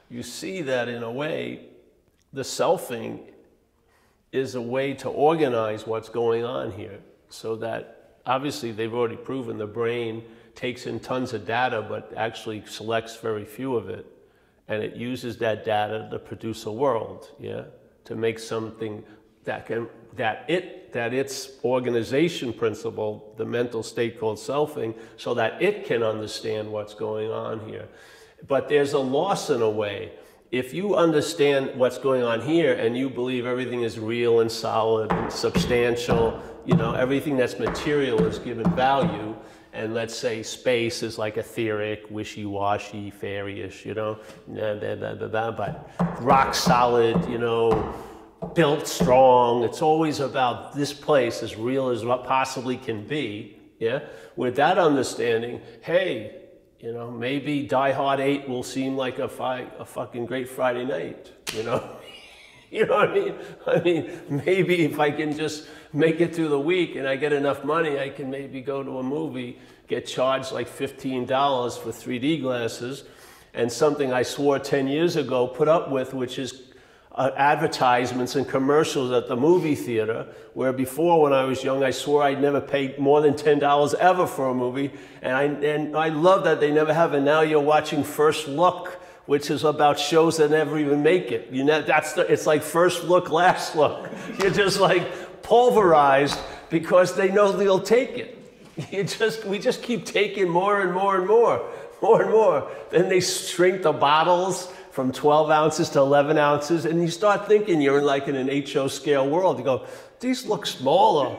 you see that in a way, the selfing is a way to organize what's going on here, so that obviously they've already proven the brain takes in tons of data but actually selects very few of it, and it uses that data to produce a world, yeah, to make something that its organization principle, the mental state called selfing, so that it can understand what's going on here. But there's a loss in a way. If you understand what's going on here and you believe everything is real and solid and substantial, you know, everything that's material is given value, and let's say space is like etheric, wishy-washy, fairy-ish, you know, but rock solid, you know, built strong. It's always about this place as real as what possibly can be, yeah? With that understanding, hey, you know, maybe Die Hard 8 will seem like a fucking great Friday night, you know? You know what I mean? I mean, maybe if I can just make it through the week and I get enough money, I can maybe go to a movie, get charged like $15 for 3D glasses, and something I swore 10 years ago put up with, which is advertisements and commercials at the movie theater, where before when I was young I swore I'd never pay more than $10 ever for a movie, and I love that they never have. And now you're watching First Look, which is about shows that never even make it. You know, it's like First Look, Last Look. You're just like pulverized because they know they'll take it. We just keep taking more and more and more and more. Then they shrink the bottles from 12 ounces to 11 ounces, and you start thinking you're in like in an HO scale world. You go, these look smaller.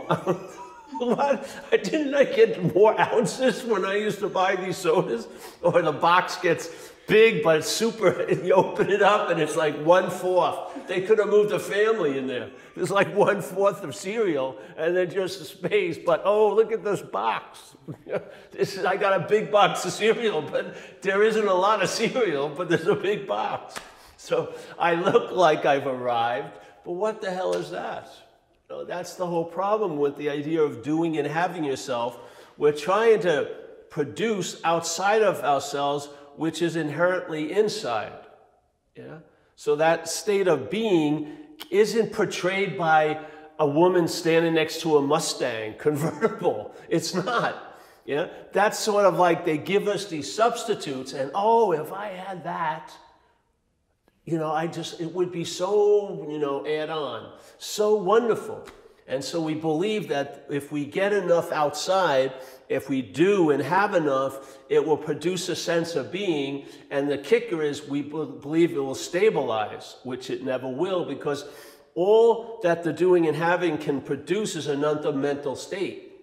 What? Didn't I get more ounces when I used to buy these sodas? Or the box gets big, but it's super, and you open it up and it's like 1/4. They could have moved a family in there. There's like 1/4 of cereal and then just a space, but oh, look at this box. I got a big box of cereal, but there isn't a lot of cereal, but there's a big box. So I look like I've arrived, but what the hell is that? No, that's the whole problem with the idea of doing and having yourself. We're trying to produce outside of ourselves, which is inherently inside. Yeah? So that state of being isn't portrayed by a woman standing next to a Mustang convertible. It's not. Yeah? That's sort of like they give us these substitutes, and oh, if I had that, you know, it would be so, you know, add on, so wonderful. And so we believe that if we get enough outside, if we do and have enough, it will produce a sense of being. And the kicker is we believe it will stabilize, which it never will, because all that the doing and having can produce is another mental state.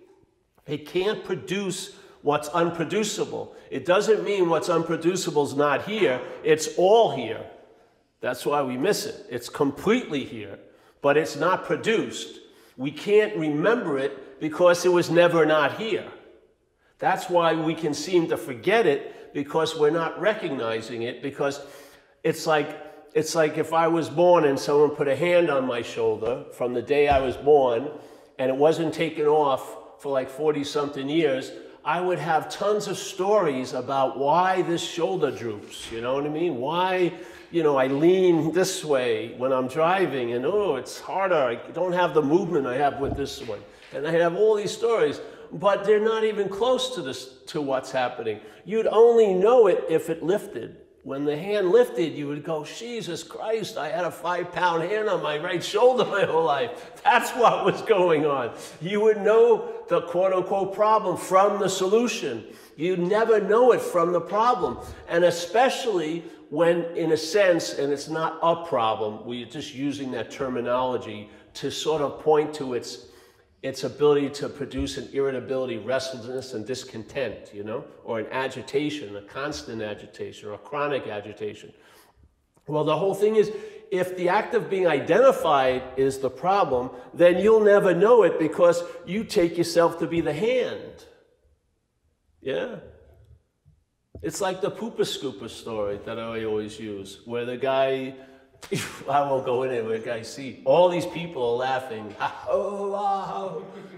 It can't produce what's unproducible. It doesn't mean what's unproducible is not here. It's all here. That's why we miss it. It's completely here, but it's not produced. We can't remember it because it was never not here. That's why we can seem to forget it, because we're not recognizing it, because it's like if I was born and someone put a hand on my shoulder from the day I was born and it wasn't taken off for like 40-something years, I would have tons of stories about why this shoulder droops, you know what I mean? Why, you know, I lean this way when I'm driving, and oh, it's harder, I don't have the movement I have with this one. And I have all these stories, but they're not even close to what's happening. You'd only know it if it lifted. When the hand lifted, you would go, Jesus Christ, I had a 5-pound hand on my right shoulder my whole life. That's what was going on. You would know the quote-unquote problem from the solution. You'd never know it from the problem. And especially when, in a sense, and it's not a problem, we're just using that terminology to sort of point to its ability to produce an irritability, restlessness, and discontent, you know, or an agitation, a constant agitation, or a chronic agitation. Well, the whole thing is, if the act of being identified is the problem, then you'll never know it because you take yourself to be the hand. Yeah? It's like the Pooper Scooper story that I always use, where the guy, I won't go in it, but I see all these people are laughing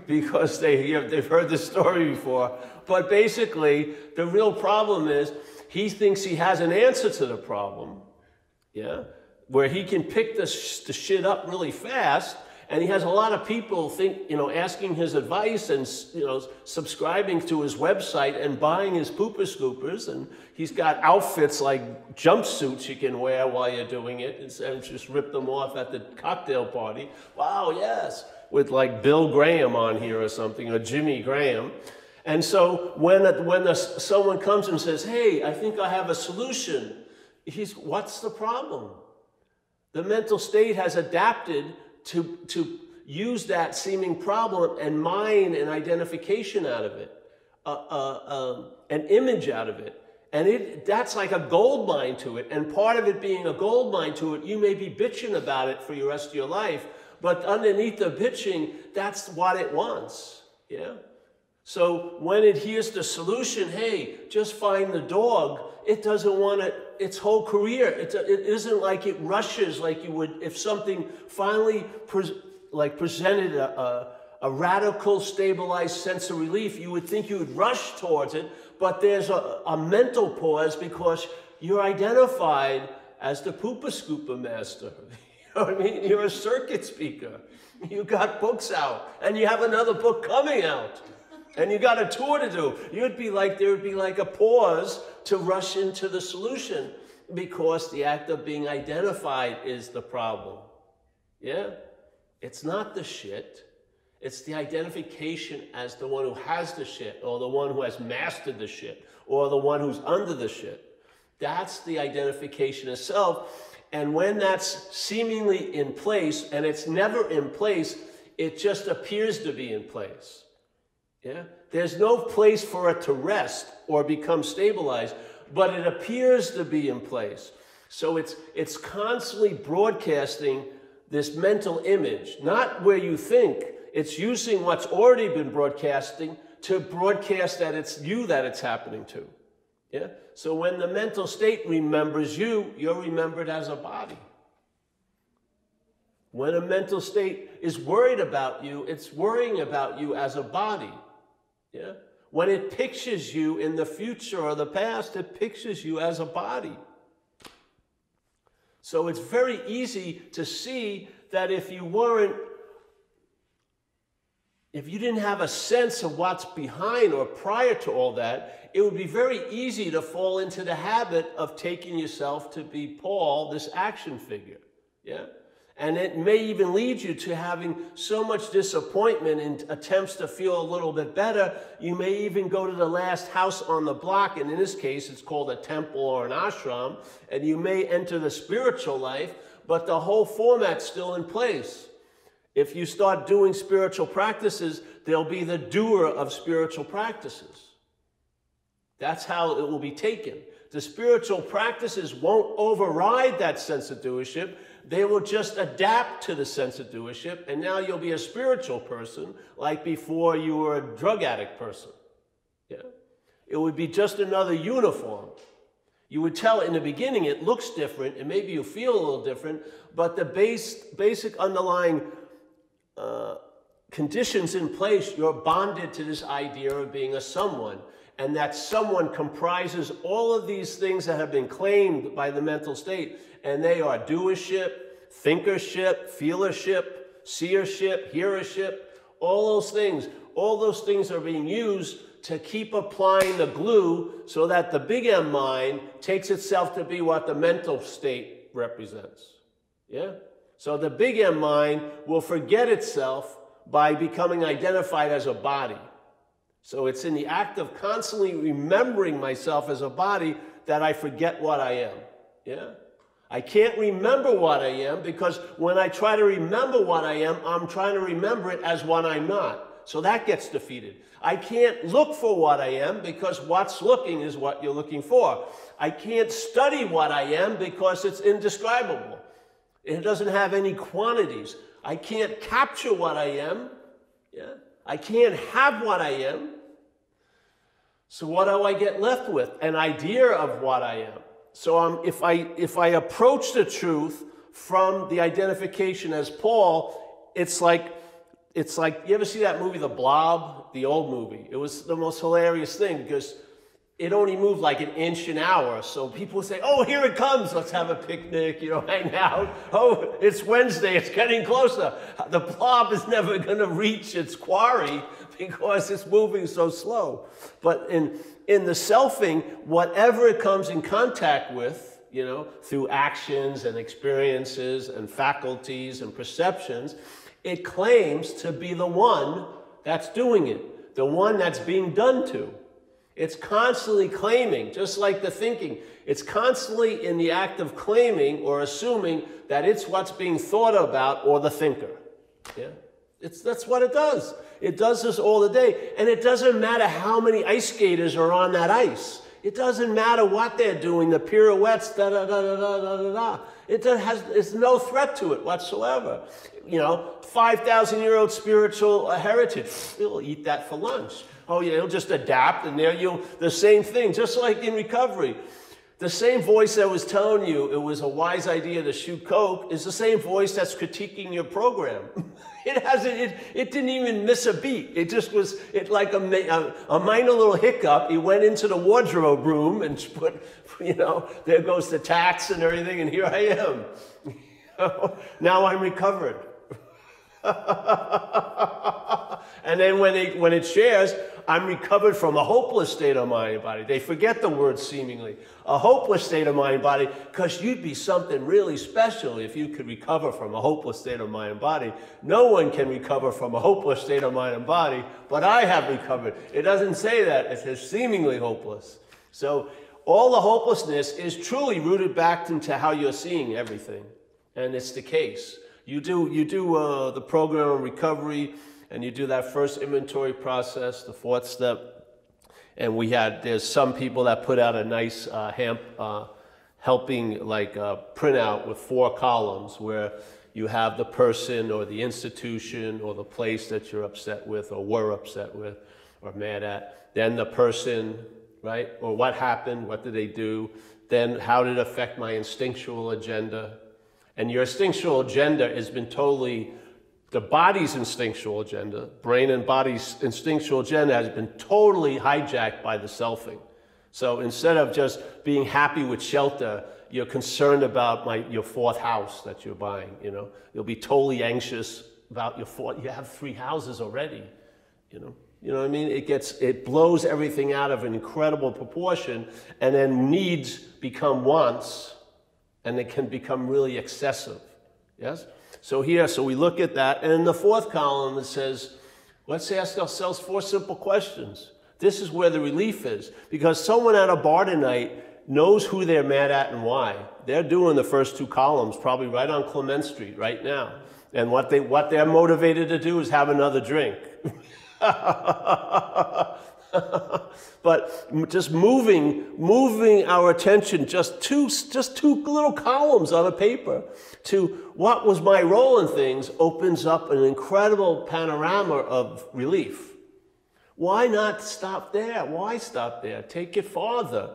because they've heard the story before. But basically, the real problem is he thinks he has an answer to the problem, yeah, where he can pick the shit up really fast, and he has a lot of people asking his advice and subscribing to his website and buying his pooper scoopers, and he's got outfits like jumpsuits you can wear while you're doing it and just rip them off at the cocktail party. Wow, yes, with like Bill Graham on here or something, or Jimmy Graham. And so when someone comes and says, hey, I think I have a solution, what's the problem? The mental state has adapted to use that seeming problem and mine an identification out of it, an image out of it. And that's like a gold mine to it. And part of it being a gold mine to it, you may be bitching about it for the rest of your life, but underneath the bitching, that's what it wants, yeah? So when it hears the solution, hey, just find the dog, it doesn't want it its whole career. It isn't like it rushes like you would if something finally presented a radical, stabilized sense of relief. You would think you would rush towards it, but there's a mental pause because you're identified as the pooper scooper master. You know what I mean? You're a circuit speaker. You got books out, and you have another book coming out. And you got a tour to do. There would be like a pause to rush into the solution because the act of being identified is the problem. Yeah? It's not the shit. It's the identification as the one who has the shit, or the one who has mastered the shit, or the one who's under the shit. That's the identification itself. And when that's seemingly in place, and it's never in place, it just appears to be in place. Yeah? There's no place for it to rest or become stabilized, but it appears to be in place. So it's constantly broadcasting this mental image, not where you think. It's using what's already been broadcasting to broadcast that it's you that it's happening to. Yeah? So when the mental state remembers you, you're remembered as a body. When a mental state is worried about you, it's worrying about you as a body. Yeah? When it pictures you in the future or the past, it pictures you as a body. So it's very easy to see that if you didn't have a sense of what's behind or prior to all that, it would be very easy to fall into the habit of taking yourself to be Paul, this action figure. Yeah? And it may even lead you to having so much disappointment in attempts to feel a little bit better, you may even go to the last house on the block, and in this case, it's called a temple or an ashram, and you may enter the spiritual life, but the whole format's still in place. If you start doing spiritual practices, there'll be the doer of spiritual practices. That's how it will be taken. The spiritual practices won't override that sense of doership. They will just adapt to the sense of doership, and now you'll be a spiritual person like before you were a drug addict person. Yeah? It would be just another uniform. You would tell in the beginning it looks different, and maybe you feel a little different, but the basic underlying conditions in place, you're bonded to this idea of being a someone. And that someone comprises all of these things that have been claimed by the mental state. And they are doership, thinkership, feelership, seership, hearership, all those things. All those things are being used to keep applying the glue so that the big M mind takes itself to be what the mental state represents. Yeah? So the big M mind will forget itself by becoming identified as a body. So it's in the act of constantly remembering myself as a body that I forget what I am. Yeah? I can't remember what I am because when I try to remember what I am, I'm trying to remember it as what I'm not. So that gets defeated. I can't look for what I am because what's looking is what you're looking for. I can't study what I am because it's indescribable. It doesn't have any quantities. I can't capture what I am. Yeah? I can't have what I am. So what do I get left with? An idea of what I am. So if I approach the truth from the identification as Paul, it's like, you ever see that movie, The Blob, the old movie? It was the most hilarious thing because it only moved like an inch an hour. So people say, oh, here it comes. Let's have a picnic, hang out. Oh, it's Wednesday. It's getting closer. The blob is never going to reach its quarry because it's moving so slow. But in the selfing, whatever it comes in contact with, through actions and experiences and faculties and perceptions, it claims to be the one that's doing it, the one that's being done to. It's constantly claiming, just like the thinking. It's constantly in the act of claiming or assuming that it's what's being thought about or the thinker. Yeah, that's what it does. It does this all the day. And it doesn't matter how many ice skaters are on that ice. It doesn't matter what they're doing, the pirouettes, da-da-da-da-da-da-da-da. It's no threat to it whatsoever. 5,000-year-old spiritual heritage. You'll eat that for lunch. Oh yeah, you'll just adapt, and the same thing, just like in recovery. The same voice that was telling you it was a wise idea to shoot coke is the same voice that's critiquing your program. It didn't even miss a beat. It just was, like a minor little hiccup. He went into the wardrobe room and put, there goes the tax and everything, and here I am. Now I'm recovered. And then when it shares, I'm recovered from a hopeless state of mind and body. They forget the word seemingly. A hopeless state of mind and body, because you'd be something really special if you could recover from a hopeless state of mind and body. No one can recover from a hopeless state of mind and body, but I have recovered. It doesn't say that. It says seemingly hopeless. So all the hopelessness is truly rooted back into how you're seeing everything. And it's the case. You do the program of recovery, and you do that first inventory process, the fourth step. And there's some people that put out a nice helping printout with 4 columns where you have the person or the institution or the place that you're upset with or were upset with or mad at. Then the person, right? Or what happened? What did they do? Then how did it affect my instinctual agenda? And your instinctual agenda has been totally, the body's instinctual agenda, brain and body's instinctual agenda has been totally hijacked by the selfing. So instead of just being happy with shelter, you're concerned about your 4th house that you're buying, You'll be totally anxious about your 4th, you have 3 houses already, You know what I mean? It blows everything out of an incredible proportion, and then needs become wants, and it can become really excessive, yes? So we look at that, and in the 4th column it says, let's ask ourselves 4 simple questions. This is where the relief is, because someone at a bar tonight knows who they're mad at and why. They're doing the first 2 columns, probably right on Clement Street right now. And what they're motivated to do is have another drink. But just moving our attention just two little columns on a paper to what was my role in things opens up an incredible panorama of relief. Why not stop there? Why stop there? Take it farther.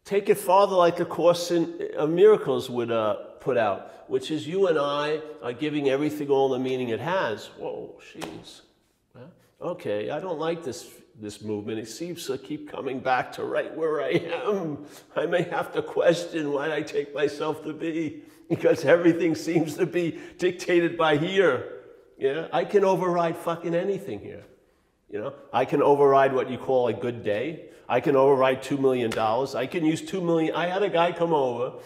Take it farther like the Course in Miracles would put out, which is you and I are giving everything all the meaning it has. Whoa, jeez. Okay, I don't like this movement. It seems to keep coming back to right where I am. I may have to question what I take myself to be, because everything seems to be dictated by here. Yeah, I can override fucking anything here. I can override what you call a good day. I can override $2 million. I can use $2 million. I had a guy come over,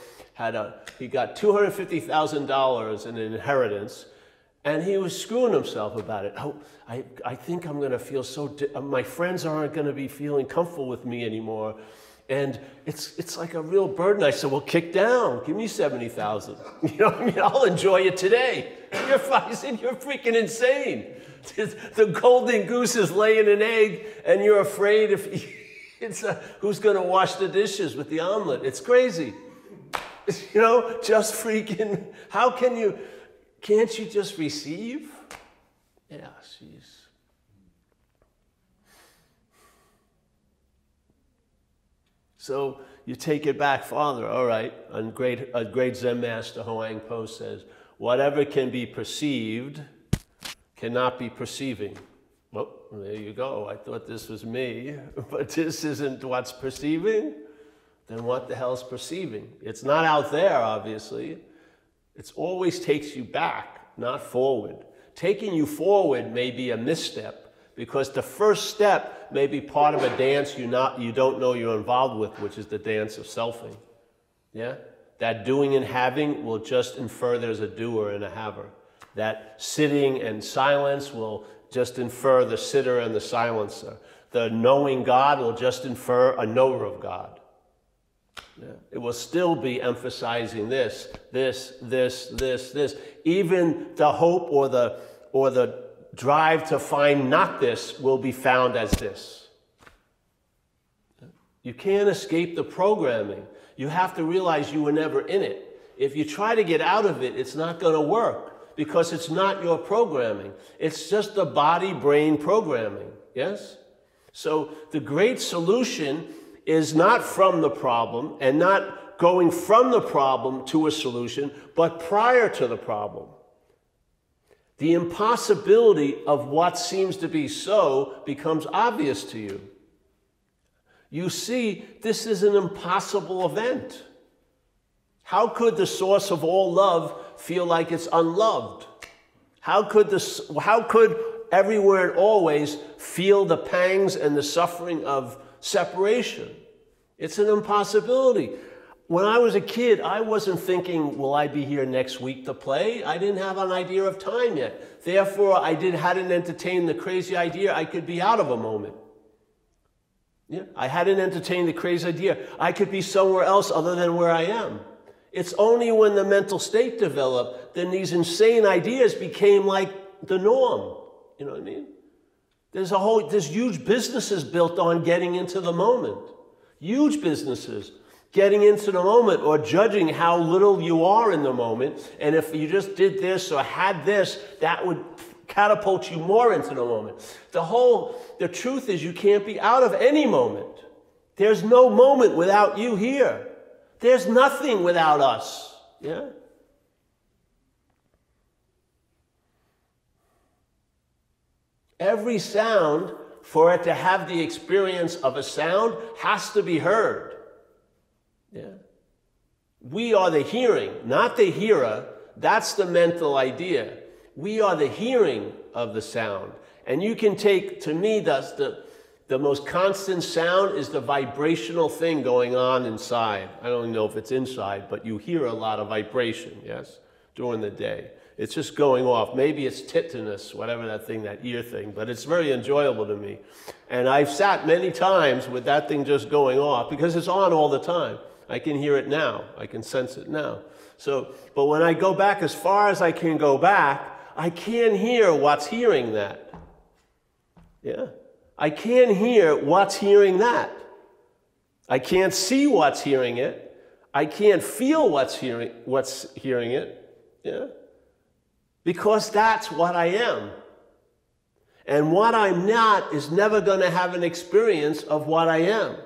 he got $250,000 in an inheritance, and he was screwing himself about it. Oh, I think I'm going to feel my friends aren't going to be feeling comfortable with me anymore. And it's like a real burden. I said, well, kick down. Give me $70,000. You know what I mean? I'll enjoy it today. You're freaking insane. The golden goose is laying an egg, and you're afraid who's going to wash the dishes with the omelet. It's crazy. Just freaking, can't you just receive? Yeah, jeez. So you take it back farther. All right, a great Zen master, Hoang Po, says, whatever can be perceived cannot be perceiving. Well, there you go. I thought this was me, but this isn't what's perceiving. Then what the hell's perceiving? It's not out there, obviously. It always takes you back, not forward. Taking you forward may be a misstep, because the first step may be part of a dance you don't know you're involved with, which is the dance of selfing. Yeah? That doing and having will just infer there's a doer and a haver. That sitting and silence will just infer the sitter and the silencer. The knowing God will just infer a knower of God. Yeah. It will still be emphasizing this. Even the hope or the drive to find not this will be found as this. You can't escape the programming. You have to realize you were never in it. If you try to get out of it, it's not going to work, because it's not your programming. It's just the body-brain programming, yes? So the great solution is not from the problem and not going from the problem to a solution, but prior to the problem. The impossibility of what seems to be so becomes obvious to you. You see, this is an impossible event. How could the source of all love feel like it's unloved? How could everywhere and always feel the pangs and the suffering of separation? It's an impossibility. When I was a kid, I wasn't thinking, will I be here next week to play? I didn't have an idea of time yet. Therefore, I hadn't entertained the crazy idea I could be out of a moment. Yeah, I hadn't entertained the crazy idea I could be somewhere else other than where I am. It's only when the mental state developed, then these insane ideas became like the norm. You know what I mean? There's huge businesses built on getting into the moment. Huge businesses getting into the moment, or judging how little you are in the moment. And if you just did this or had this, that would catapult you more into the moment. The truth is, you can't be out of any moment. There's no moment without you here. There's nothing without us. Yeah? Every sound, for it to have the experience of a sound, has to be heard. Yeah? We are the hearing, not the hearer. That's the mental idea. We are the hearing of the sound. And you can take, to me, that's the most constant sound is the vibrational thing going on inside. I don't know if it's inside, but you hear a lot of vibration, yes, during the day. It's just going off. Maybe it's tinnitus, whatever that thing, that ear thing, but it's very enjoyable to me. And I've sat many times with that thing just going off, because it's on all the time. I can hear it now. I can sense it now. So, but when I go back as far as I can go back, I can't hear what's hearing that. Yeah? I can't hear what's hearing that. I can't see what's hearing it. I can't feel what's hearing it. Yeah? Because that's what I am. And what I'm not is never going to have an experience of what I am.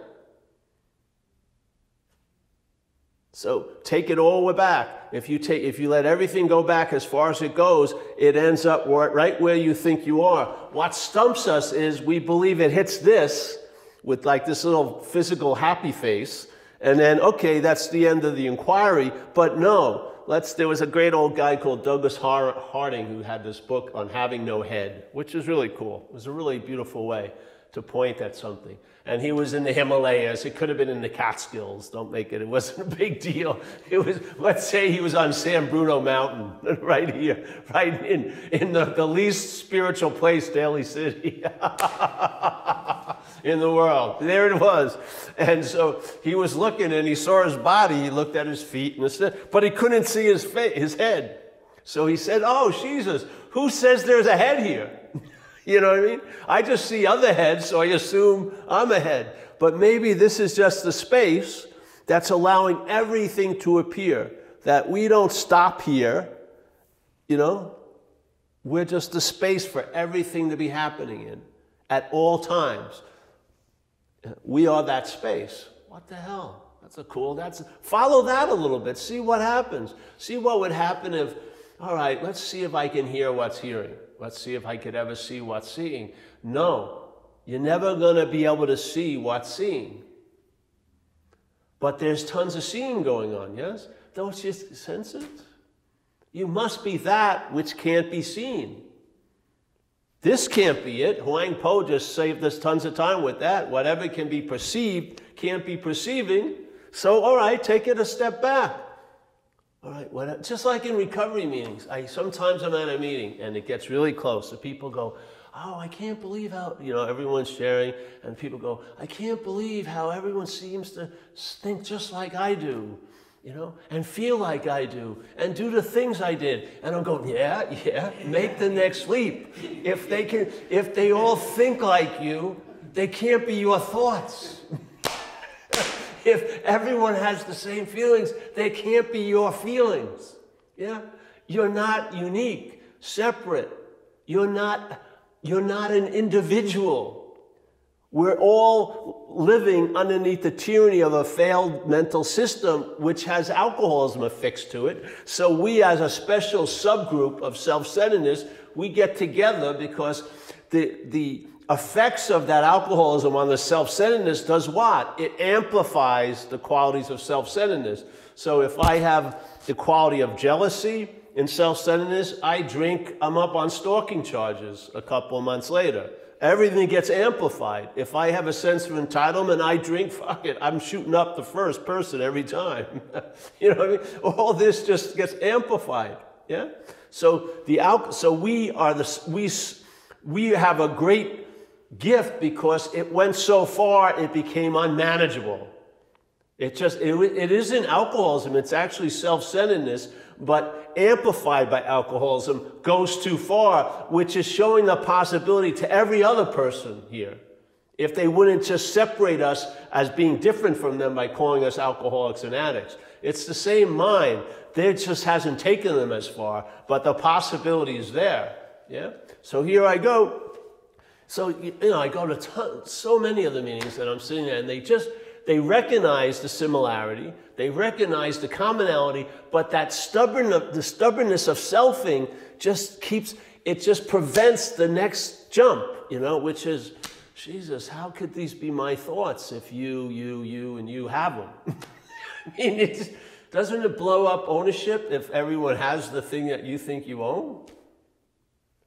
So take it all the way back. If you let everything go back as far as it goes, it ends up right where you think you are. What stumps us is we believe it hits this with like this little physical happy face, and then, okay, that's the end of the inquiry. But no, there was a great old guy called Douglas Harding who had this book on having no head, which is really cool. It was a really beautiful way to point at something. And he was in the Himalayas. It could have been in the Catskills. Don't make it. It wasn't a big deal. It was, let's say he was on San Bruno Mountain, right here, right in the least spiritual place, Daly City, in the world. There it was. And so he was looking, and he saw his body. He looked at his feet, but he couldn't see his head. So he said, "Oh, Jesus, who says there's a head here?" You know what I mean? I just see other heads, so I assume I'm a head. But maybe this is just the space that's allowing everything to appear, that we don't stop here, you know? We're just the space for everything to be happening in at all times. We are that space. What the hell? Follow that a little bit. See what happens. See what would happen all right, let's see if I can hear what's hearing. Let's see if I could ever see what's seeing. No, you're never going to be able to see what's seeing. But there's tons of seeing going on, yes? Don't you sense it? You must be that which can't be seen. This can't be it. Huang Po just saved us tons of time with that. Whatever can be perceived can't be perceiving. So, all right, take it a step back. All right, just like in recovery meetings, sometimes I'm at a meeting and it gets really close. And people go, oh, I can't believe how, everyone's sharing. And people go, I can't believe how everyone seems to think just like I do, and feel like I do, and do the things I did. And I'm going, yeah, make the next leap. If they all think like you, they can't be your thoughts. If everyone has the same feelings, they can't be your feelings. Yeah? You're not unique, separate. You're not an individual. We're all living underneath the tyranny of a failed mental system which has alcoholism affixed to it. So we, as a special subgroup of self-centeredness, we get together because the effects of that alcoholism on the self-centeredness does what? It amplifies the qualities of self-centeredness. So if I have the quality of jealousy in self-centeredness, I drink, I'm up on stalking charges a couple of months later. Everything gets amplified. If I have a sense of entitlement, I drink, fuck it, I'm shooting up the first person every time. You know what I mean? All this just gets amplified. Yeah? So we have a great gift because it went so far it became unmanageable. It isn't alcoholism, it's actually self-centeredness, but amplified by alcoholism goes too far, which is showing the possibility to every other person here. If they wouldn't just separate us as being different from them by calling us alcoholics and addicts. It's the same mind. They just hasn't taken them as far, but the possibility is there. Yeah? So here I go. So, I go to so many of the meetings and I'm sitting there and they recognize the similarity, they recognize the commonality, but that the stubbornness of selfing just prevents the next jump, which is, Jesus, how could these be my thoughts if you, and you have them? I mean, doesn't it blow up ownership if everyone has the thing that you think you own?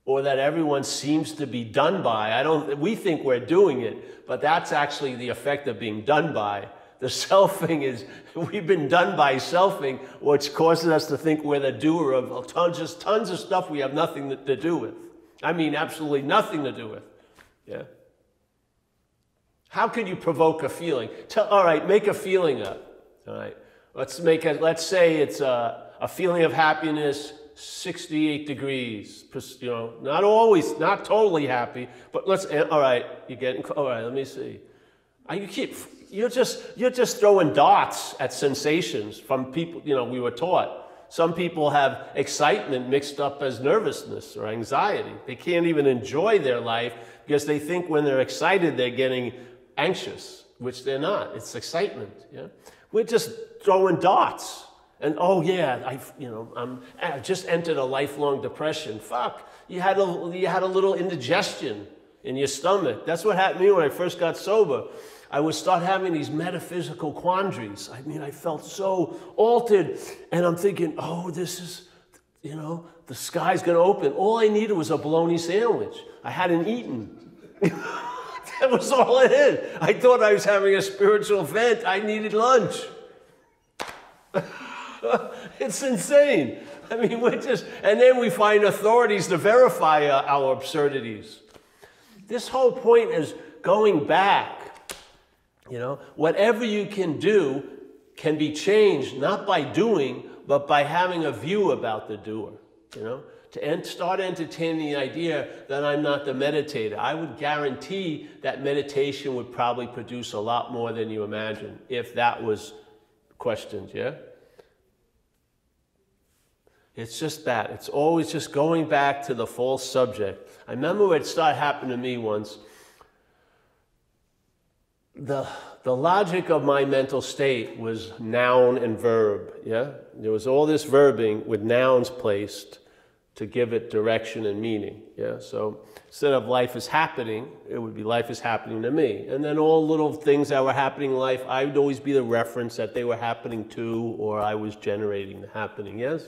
Or that everyone seems to be done by. We think we're doing it, but that's actually the effect of being done by. The selfing is, we've been done by selfing, which causes us to think we're the doer of tons of stuff we have nothing to do with. I mean, absolutely nothing to do with. Yeah. How could you provoke a feeling? All right, make a feeling up. All right. Let's say it's a feeling of happiness, 68 degrees, not always, not totally happy, but all right, all right, let me see. You're just throwing dots at sensations from people, we were taught. Some people have excitement mixed up as nervousness or anxiety. They can't even enjoy their life because they think when they're excited, they're getting anxious, which they're not. It's excitement, yeah? We're just throwing dots. And oh yeah, I just entered a lifelong depression. Fuck, you had a little indigestion in your stomach. That's what happened to me when I first got sober. I would start having these metaphysical quandaries. I mean, I felt so altered, and I'm thinking, oh, this is, the sky's gonna open. All I needed was a bologna sandwich. I hadn't eaten. That was all it is. I thought I was having a spiritual event. I needed lunch. It's insane. I mean, and then we find authorities to verify our absurdities. This whole point is going back. Whatever you can do can be changed, not by doing, but by having a view about the doer. To start entertaining the idea that I'm not the meditator. I would guarantee that meditation would probably produce a lot more than you imagine, if that was questioned, yeah? It's just that. It's always just going back to the false subject. I remember it started happening to me once. The logic of my mental state was noun and verb, yeah? There was all this verbing with nouns placed to give it direction and meaning, yeah? So instead of life is happening, it would be life is happening to me. And then all little things that were happening in life, I would always be the reference that they were happening to, or I was generating the happening, yes?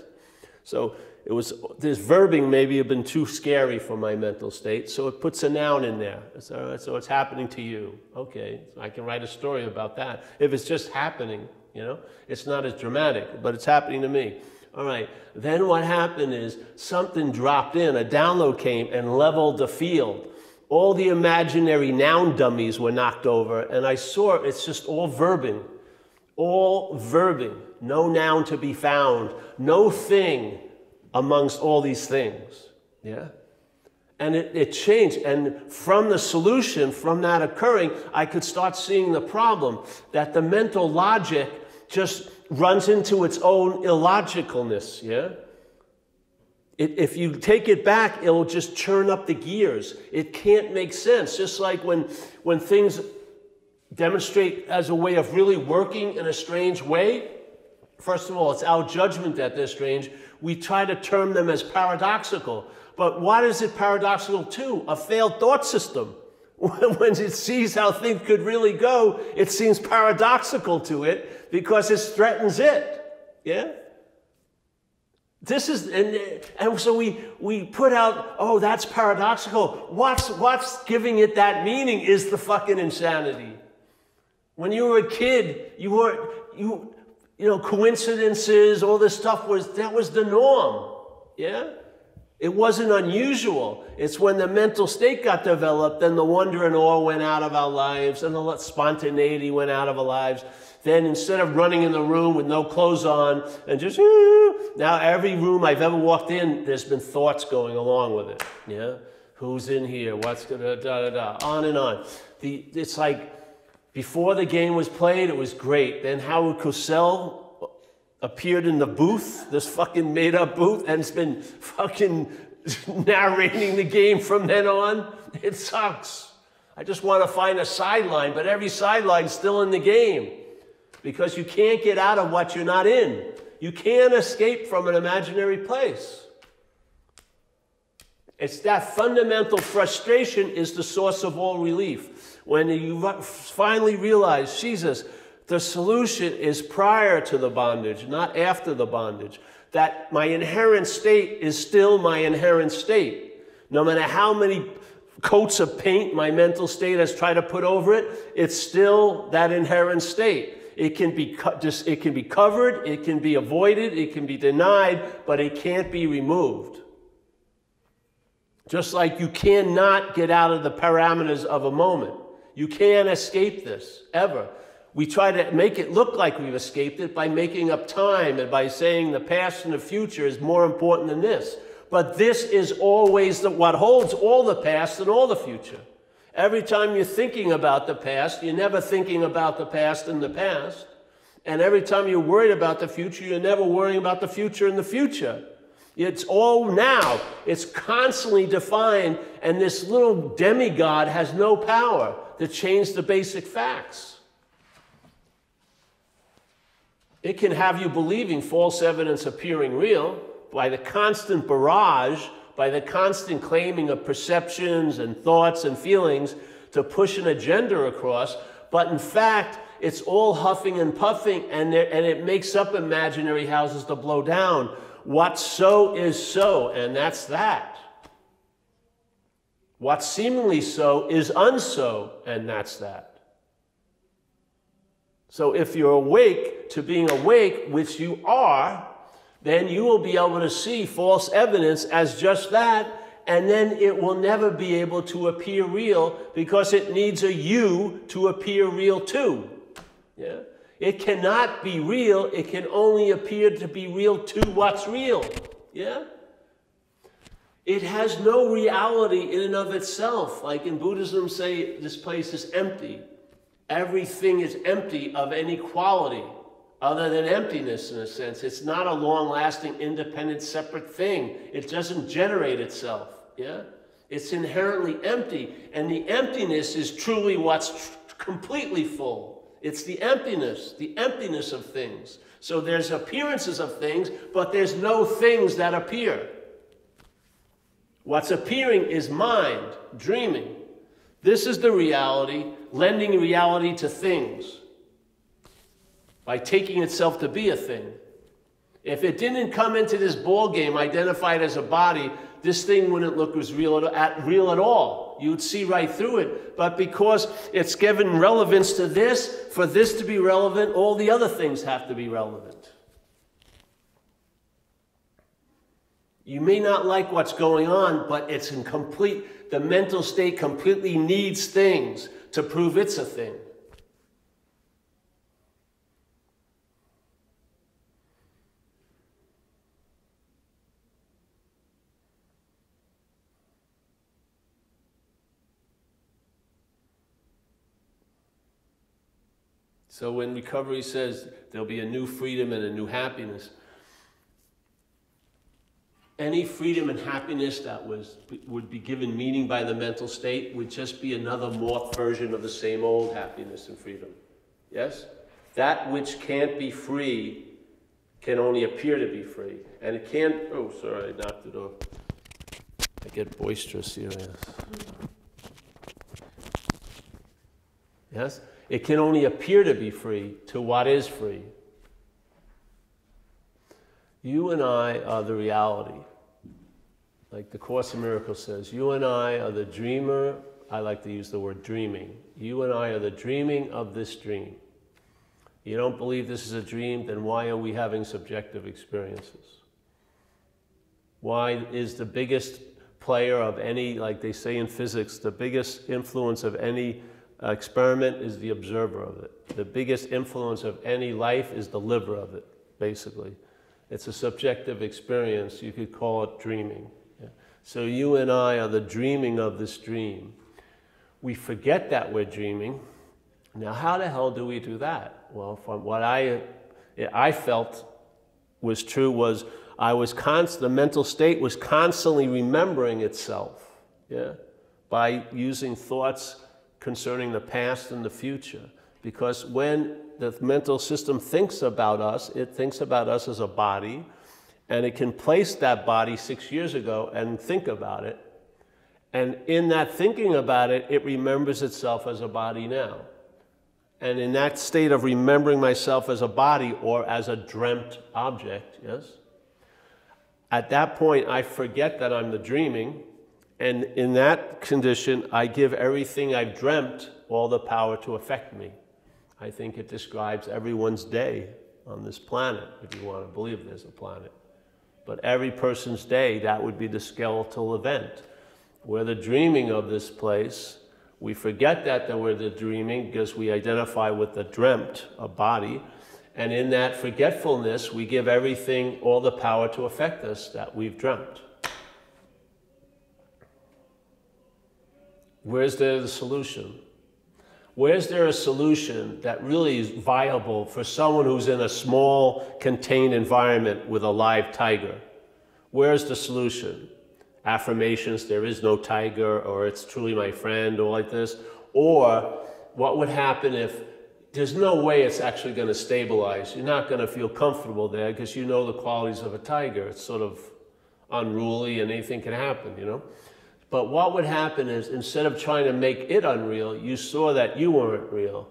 So it was, this verbing maybe had been too scary for my mental state, so it puts a noun in there. So it's happening to you. Okay, so I can write a story about that. If it's just happening, you know, it's not as dramatic, but it's happening to me. All right, then what happened is something dropped in, a download came and leveled the field. All the imaginary noun dummies were knocked over, and I saw it's just all verbing. All verbing, no noun to be found, no thing amongst all these things, yeah? And it changed, and from the solution, from that occurring, I could start seeing the problem, that the mental logic just runs into its own illogicalness, yeah? If you take it back, it'll just churn up the gears. It can't make sense, just like when things demonstrate as a way of really working in a strange way. First of all, it's our judgment that they're strange. We try to term them as paradoxical. But what is it paradoxical to? A failed thought system. When it sees how things could really go, it seems paradoxical to it because it threatens it. Yeah? This is, and so we put out, oh, that's paradoxical. What's giving it that meaning is the fucking insanity. When you were a kid, you know, coincidences, all this stuff that was the norm, yeah? It wasn't unusual. It's when the mental state got developed, then the wonder and awe went out of our lives, and the spontaneity went out of our lives. Then instead of running in the room with no clothes on and just, now every room I've ever walked in, there's been thoughts going along with it, yeah? Who's in here? What's gonna, on and on. It's like, before the game was played, it was great. Then Howard Cosell appeared in the booth, this fucking made-up booth, and it's been fucking narrating the game from then on. It sucks. I just want to find a sideline, but every sideline's still in the game because you can't get out of what you're not in. You can't escape from an imaginary place. It's that fundamental frustration is the source of all relief. When you finally realize, Jesus, the solution is prior to the bondage, not after the bondage. That my inherent state is still my inherent state. No matter how many coats of paint my mental state has tried to put over it, it's still that inherent state. It can be covered, it can be avoided, it can be denied, but it can't be removed. Just like you cannot get out of the parameters of a moment. You can't escape this, ever. We try to make it look like we've escaped it by making up time and by saying the past and the future is more important than this. But this is always what holds all the past and all the future. Every time you're thinking about the past, you're never thinking about the past in the past. And every time you're worried about the future, you're never worrying about the future in the future. It's all now. It's constantly defined, and this little demigod has no power to change the basic facts. It can have you believing false evidence appearing real by the constant barrage, by the constant claiming of perceptions and thoughts and feelings to push an agenda across, but in fact, it's all huffing and puffing, and it makes up imaginary houses to blow down. What's so is so, and that's that. What's seemingly so is unso, and that's that. So if you're awake to being awake, which you are, then you will be able to see false evidence as just that, and then it will never be able to appear real because it needs a you to appear real too. Yeah? It cannot be real. It can only appear to be real to what's real. Yeah? It has no reality in and of itself. Like in Buddhism say, this place is empty. Everything is empty of any quality other than emptiness in a sense. It's not a long-lasting, independent, separate thing. It doesn't generate itself. Yeah? It's inherently empty. And the emptiness is truly what's completely full. It's the emptiness of things. So there's appearances of things, but there's no things that appear. What's appearing is mind, dreaming. This is the reality, lending reality to things by taking itself to be a thing. If it didn't come into this ball game identified as a body, this thing wouldn't look as real at all. You would see right through it. But because it's given relevance to this, for this to be relevant, all the other things have to be relevant. You may not like what's going on, but it's the mental state completely needs things to prove it's a thing. So when recovery says there'll be a new freedom and a new happiness, any freedom and happiness that would be given meaning by the mental state would just be another morphed version of the same old happiness and freedom. Yes? That which can't be free can only appear to be free. And it can't, oh, sorry, I knocked it off. I get boisterous here, yes. Yes? It can only appear to be free to what is free. You and I are the reality. Like the Course in Miracles says, you and I are the dreamer. I like to use the word dreaming. You and I are the dreaming of this dream. You don't believe this is a dream, then why are we having subjective experiences? Why is the biggest player of any, like they say in physics, the biggest influence of any experiment is the observer of it. The biggest influence of any life is the liver of it, basically. It's a subjective experience. You could call it dreaming. Yeah. So you and I are the dreaming of this dream. We forget that we're dreaming. Now, how the hell do we do that? Well, from what I felt was true was the mental state was constantly remembering itself, yeah, by using thoughts concerning the past and the future. Because when the mental system thinks about us, it thinks about us as a body, and it can place that body 6 years ago and think about it. And in that thinking about it, it remembers itself as a body now. And in that state of remembering myself as a body or as a dreamt object, yes? At that point, I forget that I'm the dreaming, and in that condition, I give everything I've dreamt all the power to affect me. I think it describes everyone's day on this planet, if you want to believe there's a planet. But every person's day, that would be the skeletal event. We're the dreaming of this place. We forget that we're the dreaming because we identify with the dreamt, a body. And in that forgetfulness, we give everything all the power to affect us that we've dreamt. Where's there the solution? Where's there a solution that really is viable for someone who's in a small, contained environment with a live tiger? Where's the solution? Affirmations, there is no tiger, or it's truly my friend, or like this? Or what would happen if there's no way it's actually going to stabilize? You're not going to feel comfortable there because you know the qualities of a tiger. It's sort of unruly and anything can happen, you know? But what would happen is, instead of trying to make it unreal, you saw that you weren't real.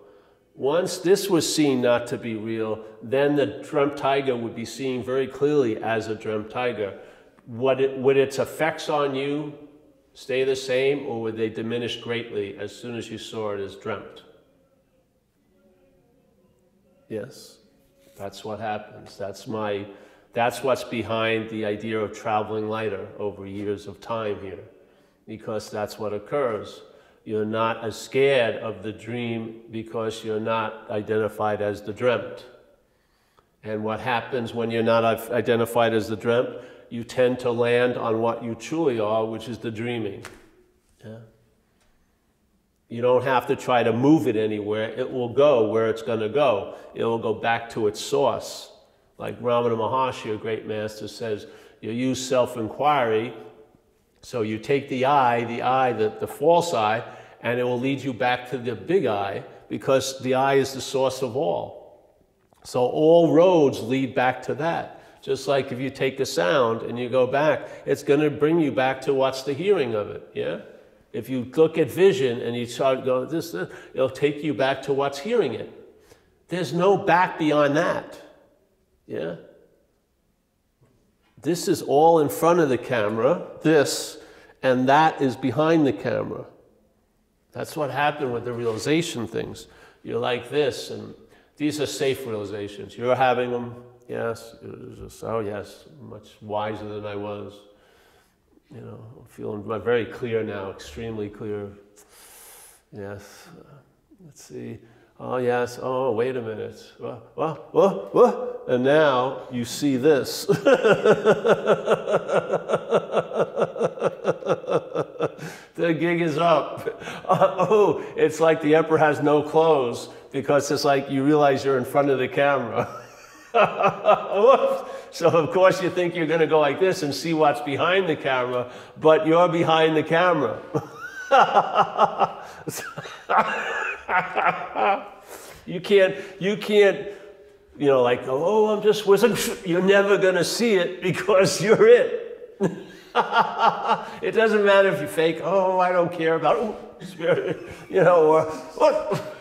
Once this was seen not to be real, then the dreamt tiger would be seen very clearly as a dreamt tiger. Would its effects on you stay the same, or would they diminish greatly as soon as you saw it as dreamt? Yes, that's what happens. That's what's behind the idea of traveling lighter over years of time here. Because that's what occurs. You're not as scared of the dream because you're not identified as the dreamt. And what happens when you're not identified as the dreamt, you tend to land on what you truly are, which is the dreaming. Yeah? You don't have to try to move it anywhere. It will go where it's going to go. It will go back to its source. Like Ramana Maharshi, a great master, says, you use self-inquiry. So you take the eye, the false eye, and it will lead you back to the big eye, because the eye is the source of all. So all roads lead back to that. Just like if you take a sound and you go back, it's going to bring you back to what's the hearing of it, yeah? If you look at vision and you start going this, it'll take you back to what's hearing it. There's no back beyond that, yeah? This is all in front of the camera, this, and that is behind the camera. That's what happened with the realization things. You're like this, and these are safe realizations. You're having them, yes, just, oh yes, much wiser than I was. You know, I'm feeling very clear now, extremely clear. Yes, let's see. Oh yes, oh wait a minute. What? And now you see this. The gig is up. Oh, it's like the emperor has no clothes, because it's like you realize you're in front of the camera. So of course you think you're going to go like this and see what's behind the camera, but you're behind the camera. You can't, you know, like, oh, I'm just whistling. You're never going to see it because you're it. It doesn't matter if you fake, oh, I don't care about spirit, you know, or what.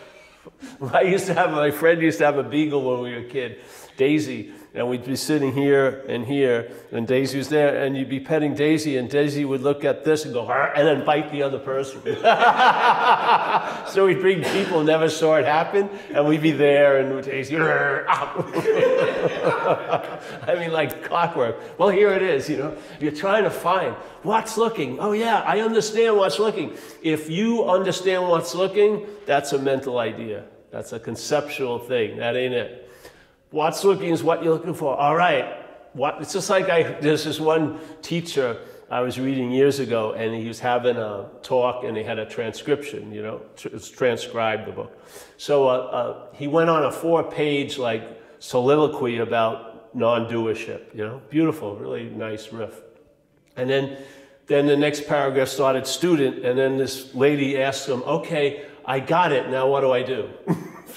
My friend used to have a beagle when we were a kid, Daisy, and we'd be sitting here, and Daisy was there, and you'd be petting Daisy, and Daisy would look at this and go, and then bite the other person. So we'd bring people, never saw it happen, and we'd be there, and Daisy, I mean, like clockwork. Well, here it is, you know. You're trying to find what's looking. Oh yeah, I understand what's looking. If you understand what's looking, that's a mental idea. That's a conceptual thing. That ain't it. What's looking is what you're looking for. All right. It's just like there's this one teacher I was reading years ago, and he was having a talk, and he had a transcription, you know, it's transcribed the book. So he went on a 4-page like soliloquy about non-doership, you know, beautiful, really nice riff. And then the next paragraph started student, and then this lady asked him, okay, I got it, now what do I do?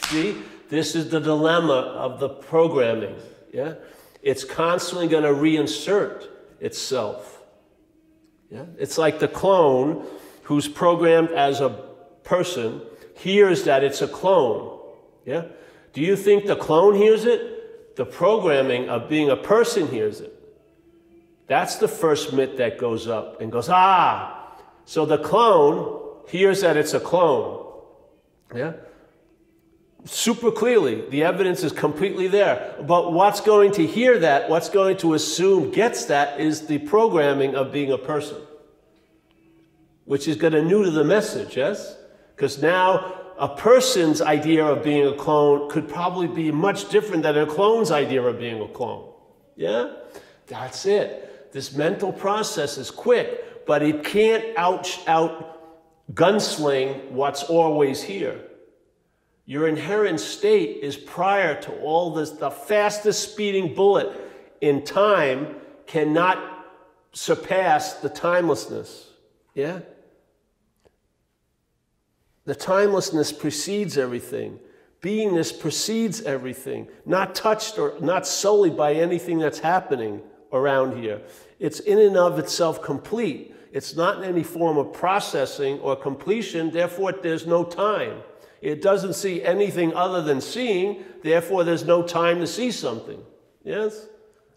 See? This is the dilemma of the programming, yeah? It's constantly going to reinsert itself, yeah? It's like the clone who's programmed as a person hears that it's a clone, yeah? Do you think the clone hears it? The programming of being a person hears it. That's the first myth that goes up and goes, ah! So the clone hears that it's a clone, yeah? Super clearly, the evidence is completely there. But what's going to hear that, what's going to assume gets that, is the programming of being a person, which is going to neuter the message, yes? Because now a person's idea of being a clone could probably be much different than a clone's idea of being a clone. Yeah? That's it. This mental process is quick, but it can't out gunsling what's always here. Your inherent state is prior to all this. The fastest speeding bullet in time cannot surpass the timelessness. Yeah? The timelessness precedes everything. Beingness precedes everything. Not touched or not sullied by anything that's happening around here. It's in and of itself complete. It's not in any form of processing or completion, therefore there's no time. It doesn't see anything other than seeing, therefore there's no time to see something. Yes?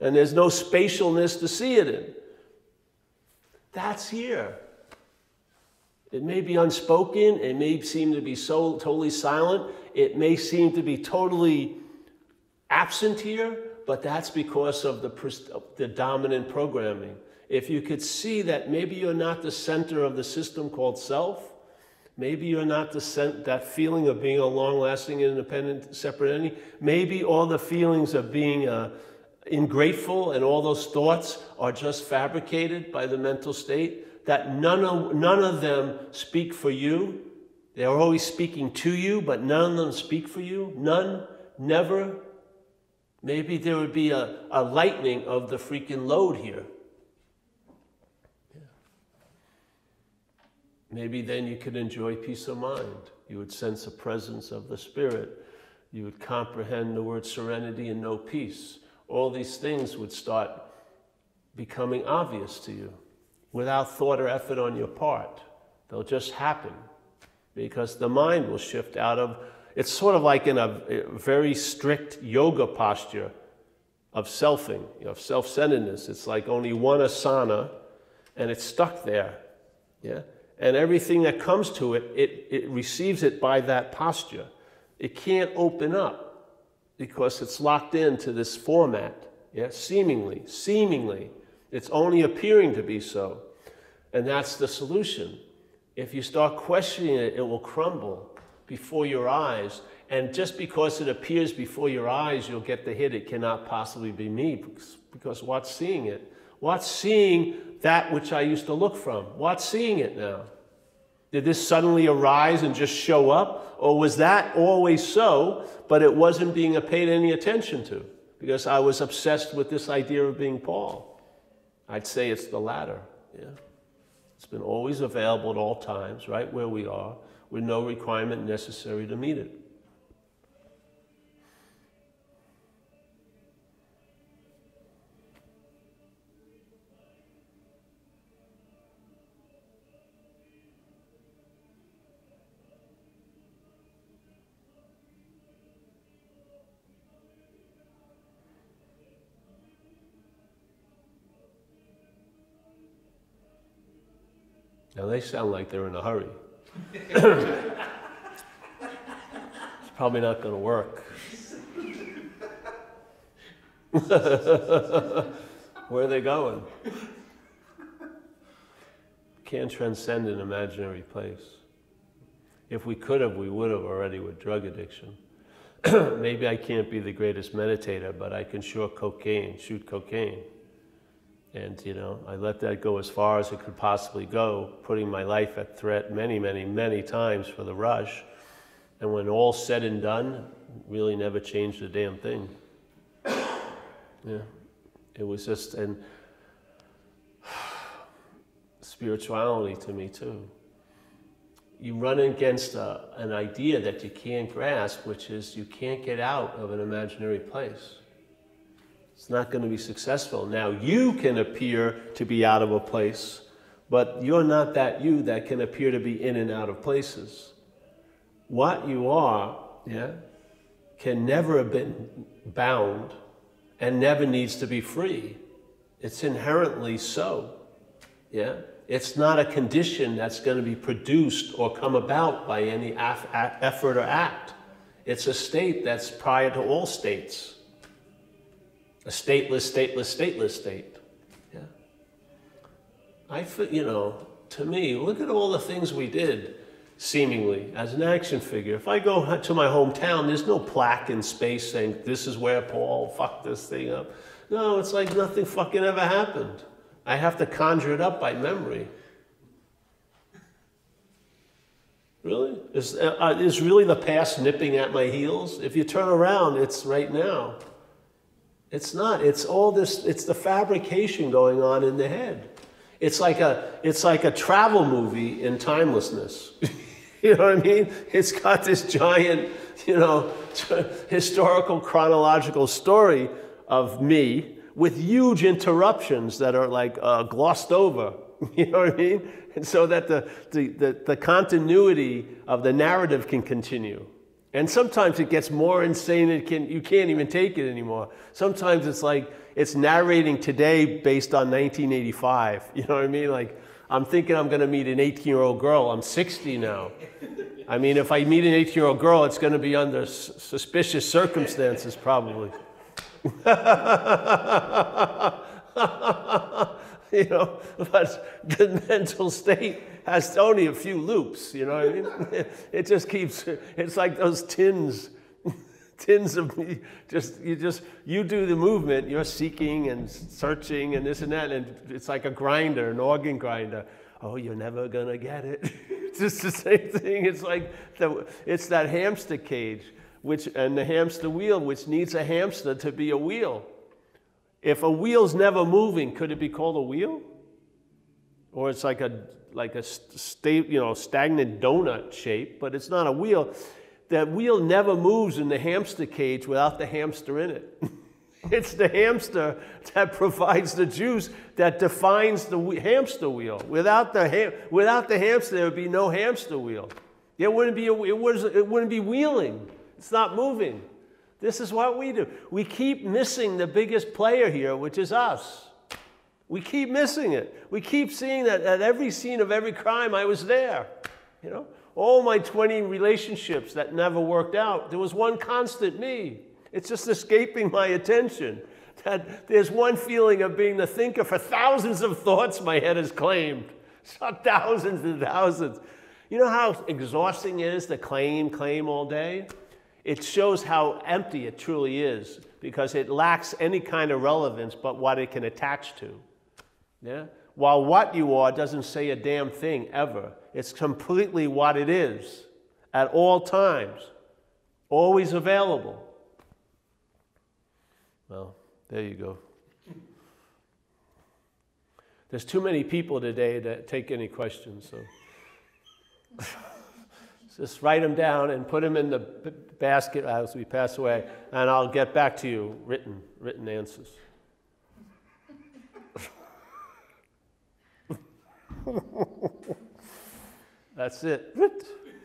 And there's no spatialness to see it in. That's here. It may be unspoken, it may seem to be so totally silent, it may seem to be totally absent here, but that's because of the dominant programming. If you could see that maybe you're not the center of the system called self, maybe you're not that feeling of being a long-lasting, independent, separate entity. Maybe all the feelings of being ingrateful and all those thoughts are just fabricated by the mental state, that none of them speak for you. They're always speaking to you, but none of them speak for you. None, never. Maybe there would be a lightening of the freaking load here. Maybe then you could enjoy peace of mind. You would sense a presence of the Spirit. You would comprehend the word serenity and know peace. All these things would start becoming obvious to you without thought or effort on your part. They'll just happen because the mind will shift out of, it's sort of like in a very strict yoga posture of selfing, of self-centeredness. It's like only one asana and it's stuck there. Yeah? And everything that comes to it, it receives it by that posture. It can't open up because it's locked into this format. Yeah? Seemingly. It's only appearing to be so. And that's the solution. If you start questioning it, it will crumble before your eyes. And just because it appears before your eyes, you'll get the hit, it cannot possibly be me. Because what's seeing it? What's seeing that which I used to look from? What's seeing it now? Did this suddenly arise and just show up? Or was that always so, but it wasn't being paid any attention to? Because I was obsessed with this idea of being Paul. I'd say it's the latter. Yeah. It's been always available at all times, right where we are, with no requirement necessary to meet it. Now they sound like they're in a hurry. It's probably not going to work. Where are they going? Can't transcend an imaginary place. If we could have, we would have already with drug addiction. Maybe I can't be the greatest meditator, but I can shoot cocaine. And, you know, I let that go as far as it could possibly go, putting my life at threat many times for the rush. And when all's said and done, really never changed a damn thing. Yeah, it was just, and spirituality to me too. You run against an idea that you can't grasp, which is you can't get out of an imaginary place. It's not going to be successful. Now, you can appear to be out of a place, but you're not that you that can appear to be in and out of places. What you are, yeah, can never have been bound and never needs to be free. It's inherently so, yeah. It's not a condition that's going to be produced or come about by any effort or act. It's a state that's prior to all states. A stateless state. Yeah. I feel, you know, to me, look at all the things we did, seemingly, as an action figure. If I go to my hometown, there's no plaque in space saying, this is where Paul fucked this thing up. No, it's like nothing fucking ever happened. I have to conjure it up by memory. Really? Is really the past nipping at my heels? If you turn around, it's right now. It's not. It's all this. It's the fabrication going on in the head. It's like a travel movie in timelessness. You know what I mean? It's got this giant, you know, historical chronological story of me with huge interruptions that are like glossed over. You know what I mean? And so that the continuity of the narrative can continue. And sometimes it gets more insane, you can't even take it anymore. Sometimes it's like, it's narrating today based on 1985. You know what I mean? Like, I'm thinking I'm going to meet an 18-year-old girl. I'm 60 now. I mean, if I meet an 18-year-old girl, it's going to be under suspicious circumstances, probably. You know, but the mental state has only a few loops, you know what I mean? It just keeps, it's like those tins of me, you do the movement, you're seeking and searching and this and that, and it's like a grinder, an organ grinder. Oh, you're never gonna get it. It's just the same thing. It's like, it's that hamster cage, and the hamster wheel, which needs a hamster to be a wheel. If a wheel's never moving, could it be called a wheel? or it's like a stagnant donut shape, but it's not a wheel. That wheel never moves in the hamster cage without the hamster in it. It's the hamster that provides the juice that defines the hamster wheel. Without the hamster, there would be no hamster wheel. It wouldn't be wheeling. It's not moving. This is what we do. We keep missing the biggest player here, which is us. We keep missing it. We keep seeing that at every scene of every crime, I was there. You know, all my 20 relationships that never worked out, there was one constant, me. It's just escaping my attention. That there's one feeling of being the thinker for thousands of thoughts my head has claimed. So thousands and thousands. You know how exhausting it is to claim all day? It shows how empty it truly is, because it lacks any kind of relevance but what it can attach to. Yeah? While what you are doesn't say a damn thing ever. It's completely what it is at all times, always available. Well, there you go. There's too many people today to take any questions, so just write them down and put them in the basket as we pass away, and I'll get back to you, written answers. That's it.